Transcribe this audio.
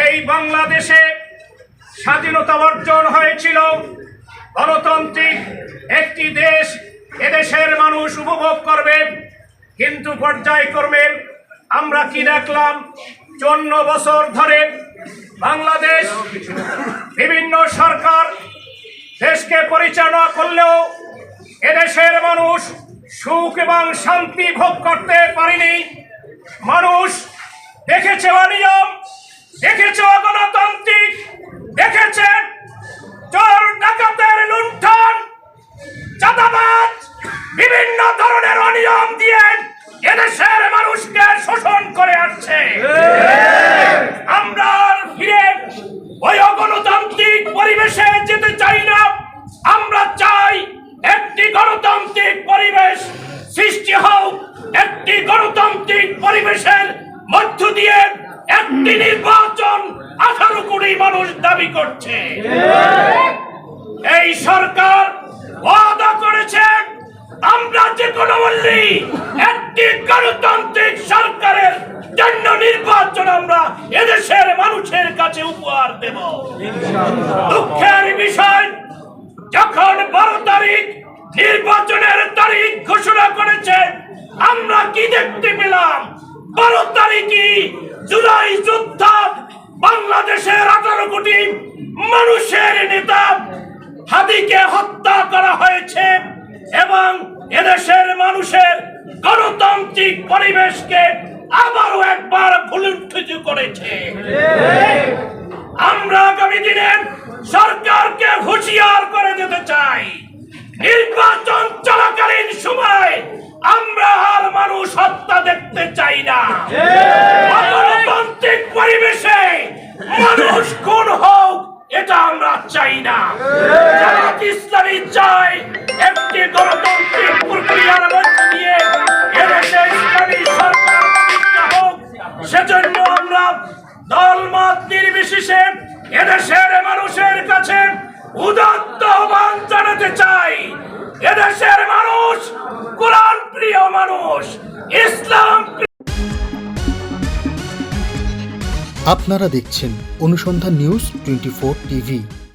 এই বাংলাদেশে স্বাধীনতা অর্জন হয়েছিল, গণতান্ত্রিক একটি দেশ, এদেশের মানুষ উপভোগ করবে। কিন্তু পর্যায়ক্রমে আমরা কি দেখলাম, 54 বছর ধরে বাংলাদেশ বিভিন্ন সরকার দেশকে পরিচালনা করলেও এদেশের মানুষ সুখ এবং শান্তি ভোগ করতে পারেনি। মানুষ দেখেছে অনিয়ম, দেখেছে অগণতান্ত্রিক, দেখেছে চোর ডাকাতের লুণ্ঠন, চাঁদাবাজ, বিভিন্ন ধরনের অনিয়ম দিয়ে এদেশের মানুষকে শোষণ করে আসছে। আমরা ফিরে ওই অগণতান্ত্রিক পরিবেশে যেতে চাই না। আমরা চাই একটি গণতান্ত্রিক পরিবেশ সৃষ্টি হোক। একটি গণতান্ত্রিক পরিবেশের মধ্য দিয়ে একটি নির্বাচন 18 কোটি মানুষ দাবি করছে। এই সরকার ওয়াদা করেছে আমরা যে কোনো মূল্যে একটি গণতান্ত্রিক সরকারের জন্য নির্বাচন আমরা এদেশের মানুষের কাছে উপহার দেব। দুঃখের বিষয়, যখন 12 তারিখ নির্বাচনের তারিখ ঘোষণা করেছে, আমরা কি দেখতে পেলাম? 12 তারিখই জুলাই যুদ্ধ, বাংলাদেশের 18 কোটি মানুষের নেতা হাদিকে হত্যা করা হয়েছে এবং এদেশের মানুষের গণতান্ত্রিক পরিবেশকে আবারও একবার ভুলুণ্ঠিত করেছে। আমরা আগামী দিনে সরকারকে হুঁশিয়ার করে দিতে চাই, নির্বাচন চলাকালীন সময় আমরা আর মানুষ হত্যা দেখতে চাই না। গণতান্ত্রিক পরিবেশে মানুষ খুন হোক, এটা আমরা চাই না। জামাত ইসলামী চাই একটি গণতান্ত্রিক প্রক্রিয়ার মধ্য দিয়ে এদেশে ইসলামী সরকার প্রতিষ্ঠা হোক। সেজন্য আমরা দলমত নির্বিশেষে এদেশের মানুষের কাছে উদাত্ত আহ্বান জানাতে চাই। এদেশের মানুষ কোরআন প্রিয় মানুষ, ইসলাম। আপনারা দেখছেন অনুসন্ধান নিউজ 24 টিভি।